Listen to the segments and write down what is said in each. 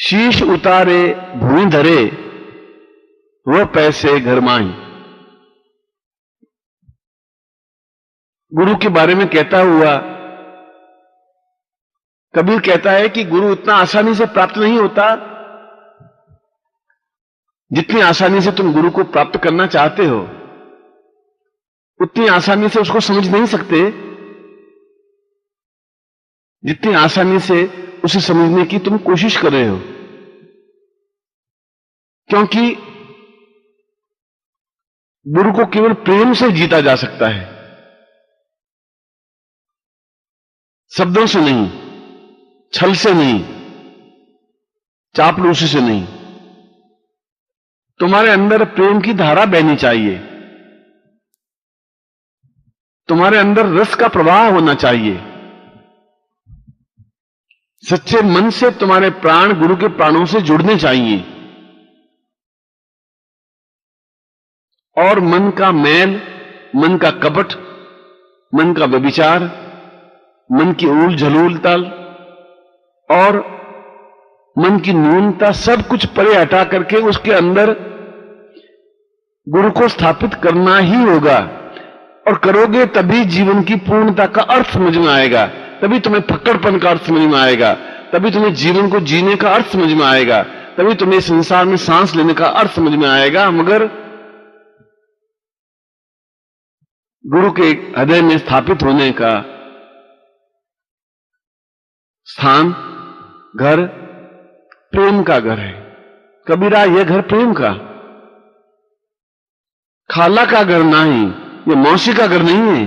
शीश उतारे भूमि धरे, वह पैसे घर माही। गुरु के बारे में कहता हुआ कबीर कहता है कि गुरु इतना आसानी से प्राप्त नहीं होता जितनी आसानी से तुम गुरु को प्राप्त करना चाहते हो, उतनी आसानी से उसको समझ नहीं सकते जितनी आसानी से उसे समझने की तुम कोशिश कर रहे हो। क्योंकि गुरु को केवल प्रेम से जीता जा सकता है, शब्दों से नहीं, छल से नहीं, चापलूसी से नहीं। तुम्हारे अंदर प्रेम की धारा बहनी चाहिए, तुम्हारे अंदर रस का प्रवाह होना चाहिए। सच्चे मन से तुम्हारे प्राण गुरु के प्राणों से जुड़ने चाहिए और मन का मैल, मन का कपट, मन का व्यभिचार, मन की ऊल झलूल तल और मन की न्यूनता सब कुछ परे हटा करके उसके अंदर गुरु को स्थापित करना ही होगा। और करोगे तभी जीवन की पूर्णता का अर्थ समझ में आएगा, तभी तुम्हें फक्कड़पन का अर्थ समझ में आएगा, तभी तुम्हें जीवन को जीने का अर्थ समझ में आएगा, तभी तुम्हें संसार में सांस लेने का अर्थ समझ में आएगा। मगर गुरु के हृदय में स्थापित होने का स्थान, घर प्रेम का घर है। कबीरा, यह घर प्रेम का, खाला का घर नहीं, यह मौसी का घर नहीं है।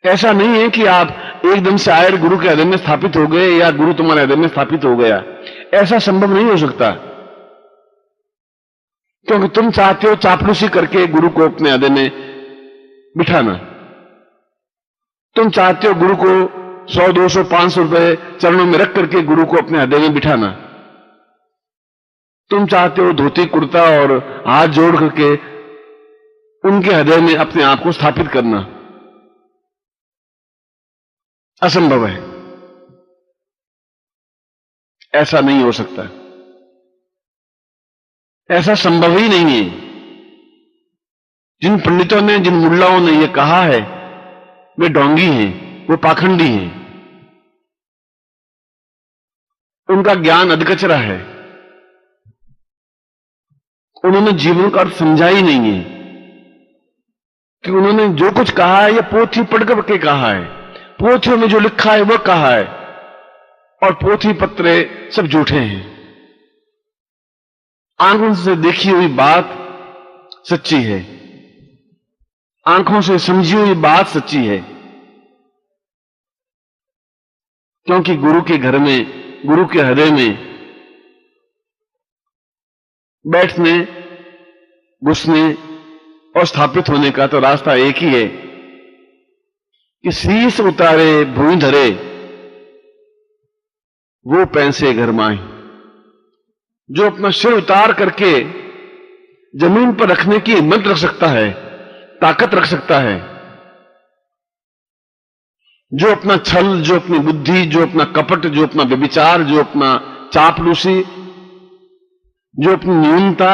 ऐसा नहीं है कि आप एकदम से आए गुरु के हृदय में स्थापित हो गए या गुरु तुम्हारे हृदय में स्थापित हो गया। ऐसा संभव नहीं हो सकता, क्योंकि तुम चाहते हो चापलूसी करके गुरु को अपने हृदय में बिठाना। तुम चाहते हो गुरु को 100, 200, 500 रुपए चरणों में रख करके गुरु को अपने हृदय में बिठाना। तुम चाहते हो धोती कुर्ता और हाथ जोड़ करके उनके हृदय में अपने आप को स्थापित करना। असंभव है, ऐसा नहीं हो सकता, ऐसा संभव ही नहीं है। जिन पंडितों ने, जिन मुल्लाओं ने यह कहा है वे ढोंगी हैं, वो पाखंडी हैं, उनका ज्ञान अधकचरा है, उन्होंने जीवन का अर्थ समझा ही नहीं है। कि उन्होंने जो कुछ कहा है यह पोथी पढ़ करके कहा है, पोथियों में जो लिखा है वह कहा है, और पोथी पत्रे सब झूठे हैं। आंखों से देखी हुई बात सच्ची है, आंखों से समझी हुई बात सच्ची है। क्योंकि गुरु के घर में, गुरु के हृदय में बैठने, घुसने और स्थापित होने का तो रास्ता एक ही है कि शीश उतारे भूमि धरे, वो पैसे घर माही। जो अपना सिर उतार करके जमीन पर रखने की हिम्मत रख सकता है, ताकत रख सकता है, जो अपना छल, जो अपनी बुद्धि, जो अपना कपट, जो अपना व्यभिचार, जो अपना चापलूसी, जो अपनी न्यूनता,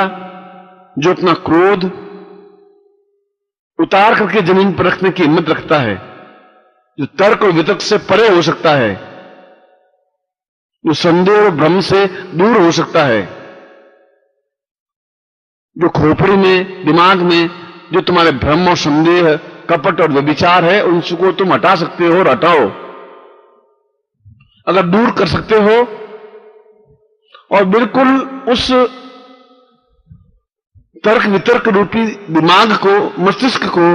जो अपना क्रोध उतार करके जमीन पर रखने की हिम्मत रखता है, जो तर्क और वितर्क से परे हो सकता है, जो संदेह और भ्रम से दूर हो सकता है, जो खोपड़ी में, दिमाग में जो तुम्हारे भ्रम और संदेह, कपट और व्यभिचार है, उनको तुम हटा सकते हो और हटाओ। अगर दूर कर सकते हो और बिल्कुल उस तर्क वितर्क रूपी दिमाग को, मस्तिष्क को,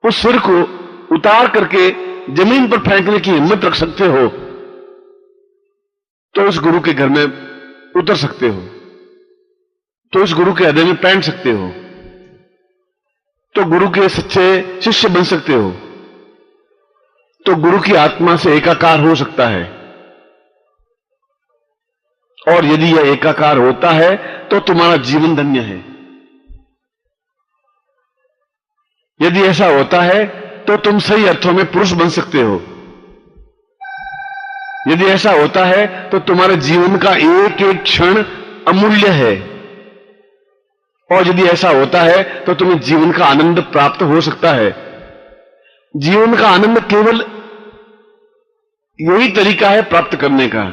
उस सिर को उतार करके जमीन पर फेंकने की हिम्मत रख सकते हो, तो उस गुरु के घर में उतर सकते हो, तो उस गुरु के हृदय में पैंट सकते हो, तो गुरु के सच्चे शिष्य बन सकते हो, तो गुरु की आत्मा से एकाकार हो सकता है। और यदि यह एकाकार होता है तो तुम्हारा जीवन धन्य है। यदि ऐसा होता है तो तुम सही अर्थों में पुरुष बन सकते हो। यदि ऐसा होता है तो तुम्हारे जीवन का एक एक क्षण अमूल्य है, और यदि ऐसा होता है तो तुम्हें जीवन का आनंद प्राप्त हो सकता है। जीवन का आनंद केवल यही तरीका है प्राप्त करने का।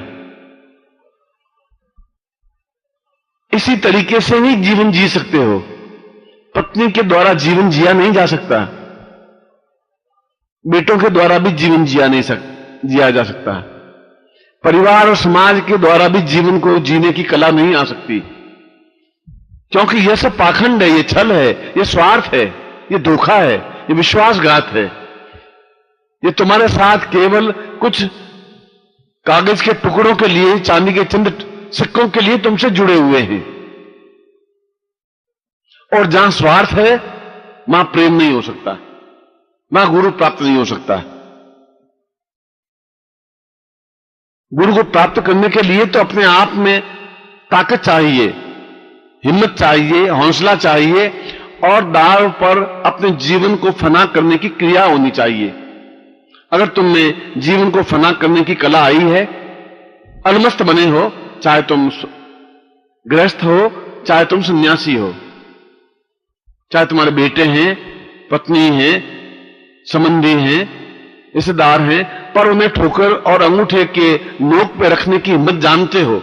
इसी तरीके से ही जीवन जी सकते हो। पत्नी के द्वारा जीवन जिया नहीं जा सकता, बेटों के द्वारा भी जीवन जिया जा सकता। परिवार और समाज के द्वारा भी जीवन को जीने की कला नहीं आ सकती, क्योंकि यह सब पाखंड है, यह छल है, यह स्वार्थ है, यह धोखा है, यह विश्वासघात है। यह तुम्हारे साथ केवल कुछ कागज के टुकड़ों के लिए, चांदी के चंद सिक्कों के लिए तुमसे जुड़े हुए हैं। और जहां स्वार्थ है वहां प्रेम नहीं हो सकता, वहां गुरु प्राप्त नहीं हो सकता। गुरु को प्राप्त करने के लिए तो अपने आप में ताकत चाहिए, हिम्मत चाहिए, हौसला चाहिए, और दांव पर अपने जीवन को फना करने की क्रिया होनी चाहिए। अगर तुम में जीवन को फना करने की कला आई है, अलमस्त बने हो, चाहे तुम गृहस्थ हो, चाहे तुम सन्यासी हो, चाहे तुम्हारे बेटे हैं, पत्नी हैं, संबंधी हैं, रिश्तेदार हैं, पर उन्हें ठोकर और अंगूठे के नोक पे रखने की हिम्मत जानते हो।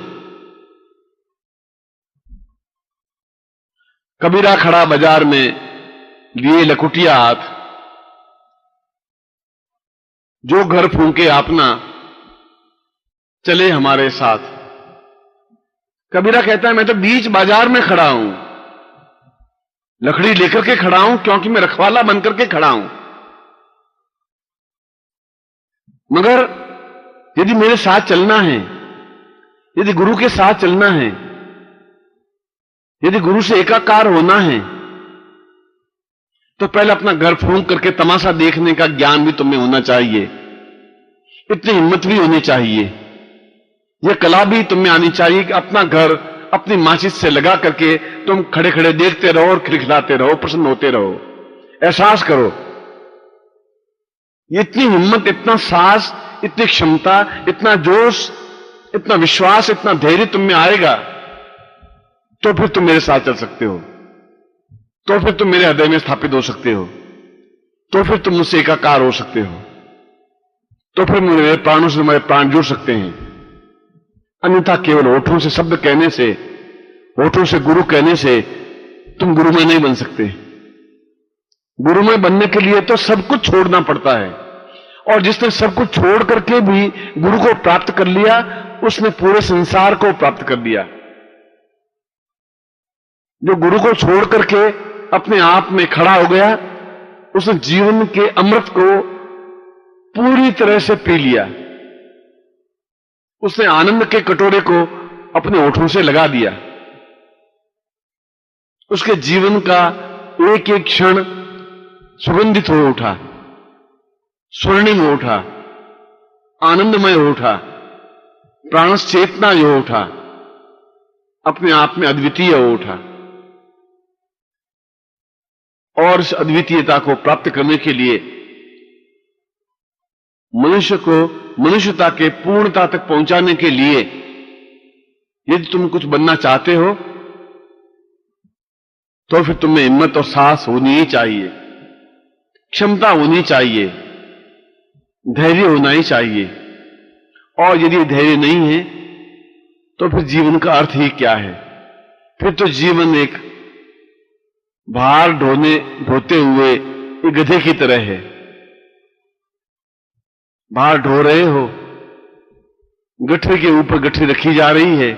कबीरा खड़ा बाजार में लिए लकुटिया हाथ, जो घर फूंके आपना चले हमारे साथ। कबीरा कहता है मैं तो बीच बाजार में खड़ा हूं, लकड़ी लेकर के खड़ा हूं, क्योंकि मैं रखवाला बनकर के खड़ा हूं। मगर यदि मेरे साथ चलना है, यदि गुरु के साथ चलना है, यदि गुरु से एकाकार होना है, तो पहले अपना घर फूंक करके तमाशा देखने का ज्ञान भी तुम्हें होना चाहिए, इतनी हिम्मत भी होनी चाहिए, यह कला भी तुम्हें आनी चाहिए कि अपना घर अपनी माचिस से लगा करके तुम खड़े खड़े देखते रहो और खिलखिलाते रहो, प्रसन्न होते रहो। एहसास करो, इतनी हिम्मत, इतना साहस, इतनी क्षमता, इतना जोश, इतना विश्वास, इतना धैर्य तुम में आएगा तो फिर तुम मेरे साथ चल सकते हो, तो फिर तुम मेरे हृदय में स्थापित हो सकते हो, तो फिर तुम मुझसे एकाकार हो सकते हो, तो फिर मेरे प्राणों से तुम्हारे प्राण जुड़ सकते हैं। अन्यथा केवल होठों से शब्द कहने से, होठों से गुरु कहने से तुम गुरुमय नहीं बन सकते। गुरुमय बनने के लिए तो सब कुछ छोड़ना पड़ता है, और जिसने सब कुछ छोड़ करके भी गुरु को प्राप्त कर लिया, उसने पूरे संसार को प्राप्त कर लिया। जो गुरु को छोड़ करके अपने आप में खड़ा हो गया, उसने जीवन के अमृत को पूरी तरह से पी लिया, उसने आनंद के कटोरे को अपने होठों से लगा दिया। उसके जीवन का एक एक क्षण सुगंधित हो उठा, स्वर्णिम हो उठा, आनंदमय हो उठा, प्राणस चेतना हो उठा, अपने आप में अद्वितीय हो उठा। और इस अद्वितीयता को प्राप्त करने के लिए मनुष्य को मनुष्यता के पूर्णता तक पहुंचाने के लिए यदि तुम कुछ बनना चाहते हो, तो फिर तुम्हें हिम्मत और साहस होनी ही चाहिए, क्षमता होनी चाहिए, धैर्य होना ही चाहिए। और यदि धैर्य नहीं है तो फिर जीवन का अर्थ ही क्या है? फिर तो जीवन एक भार ढोते हुए एक गधे की तरह है। भार ढो रहे हो, गठरी के ऊपर गठरी रखी जा रही है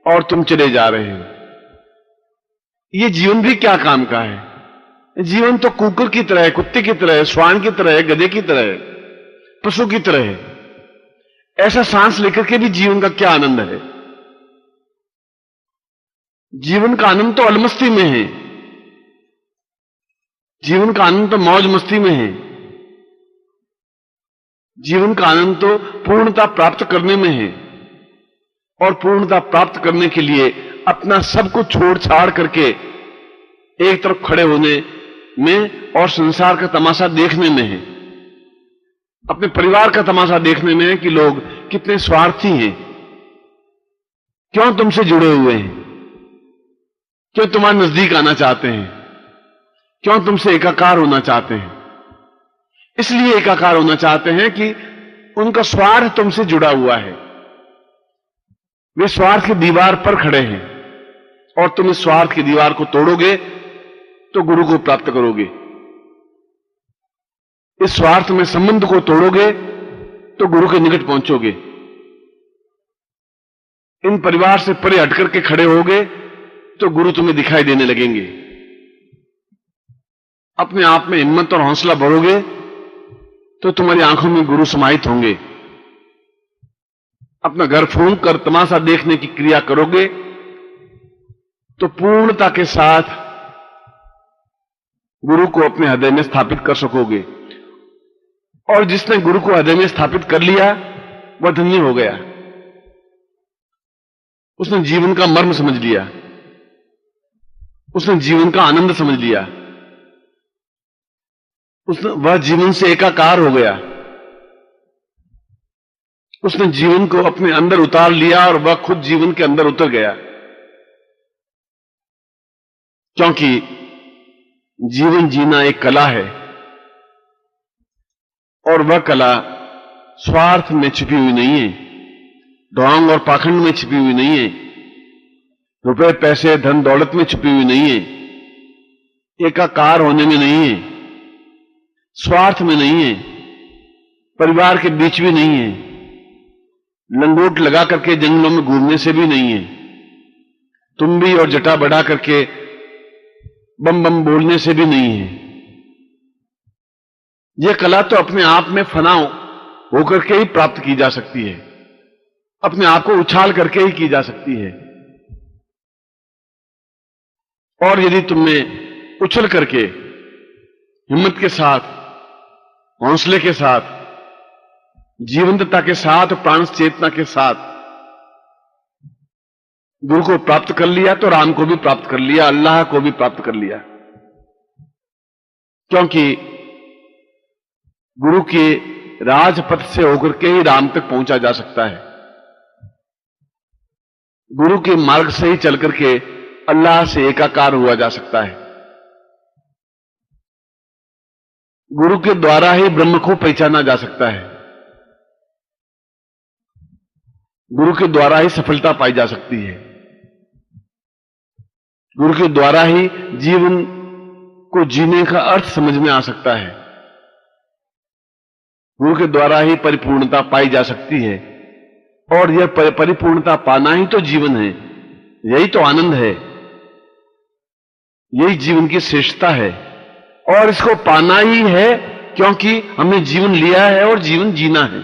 और तुम चले जा रहे हो। ये जीवन भी क्या काम का है? जीवन तो कुकुर की तरह है, कुत्ते की तरह है, श्वान की तरह है, गधे की तरह है, पशु की तरह है। ऐसा सांस लेकर के भी जीवन का क्या आनंद है? जीवन का आनंद तो अलमस्ती में है, जीवन का आनंद तो मौज मस्ती में है, जीवन का आनंद तो पूर्णता प्राप्त करने में है। और पूर्णता प्राप्त करने के लिए अपना सब कुछ छोड़ छाड़ करके एक तरफ खड़े होने में और संसार का तमाशा देखने में है। अपने परिवार का तमाशा देखने में कि लोग कितने स्वार्थी हैं, क्यों तुमसे जुड़े हुए हैं, क्यों तुम्हारे नजदीक आना चाहते हैं, क्यों तुमसे एकाकार होना चाहते हैं। इसलिए एकाकार होना चाहते हैं कि उनका स्वार्थ तुमसे जुड़ा हुआ है। वे स्वार्थ की दीवार पर खड़े हैं और तुम इस स्वार्थ की दीवार को तोड़ोगे तो गुरु को प्राप्त करोगे। इस स्वार्थ में संबंध को तोड़ोगे तो गुरु के निकट पहुंचोगे। इन परिवार से परे हटकर के खड़े होगे तो गुरु तुम्हें दिखाई देने लगेंगे। अपने आप में हिम्मत और हौसला भरोगे तो तुम्हारी आंखों में गुरु समाहित होंगे। अपना घर फूंक कर तमाशा देखने की क्रिया करोगे तो पूर्णता के साथ गुरु को अपने हृदय में स्थापित कर सकोगे। और जिसने गुरु को हृदय में स्थापित कर लिया वह धन्य हो गया। उसने जीवन का मर्म समझ लिया, उसने जीवन का आनंद समझ लिया, वह जीवन से एकाकार हो गया। उसने जीवन को अपने अंदर उतार लिया और वह खुद जीवन के अंदर उतर गया। क्योंकि जीवन जीना एक कला है और वह कला स्वार्थ में छिपी हुई नहीं है, ढोंग और पाखंड में छिपी हुई नहीं है, रुपए पैसे धन दौलत में छिपी हुई नहीं है, एकाकार होने में नहीं है, स्वार्थ में नहीं है, परिवार के बीच भी नहीं है, लंगोट लगा करके जंगलों में घूमने से भी नहीं है, तुम्बी और जटा बढ़ा करके बम बम बोलने से भी नहीं है। यह कला तो अपने आप में फना होकर के ही प्राप्त की जा सकती है, अपने आप को उछाल करके ही की जा सकती है। और यदि तुमने उछल करके हिम्मत के साथ, हौसले के साथ, जीवंतता के साथ, प्राण चेतना के साथ गुरु को प्राप्त कर लिया तो राम को भी प्राप्त कर लिया, अल्लाह को भी प्राप्त कर लिया। क्योंकि गुरु के राजपथ से होकर के ही राम तक पहुंचा जा सकता है। गुरु के मार्ग से ही चल करके अल्लाह से एकाकार हुआ जा सकता है। गुरु के द्वारा ही ब्रह्म को पहचाना जा सकता है। गुरु के द्वारा ही सफलता पाई जा सकती है। गुरु के द्वारा ही जीवन को जीने का अर्थ समझ में आ सकता है। गुरु के द्वारा ही परिपूर्णता पाई जा सकती है। और यह परिपूर्णता पाना ही तो जीवन है, यही तो आनंद है, यही जीवन की श्रेष्ठता है। और इसको पाना ही है क्योंकि हमने जीवन लिया है और जीवन जीना है।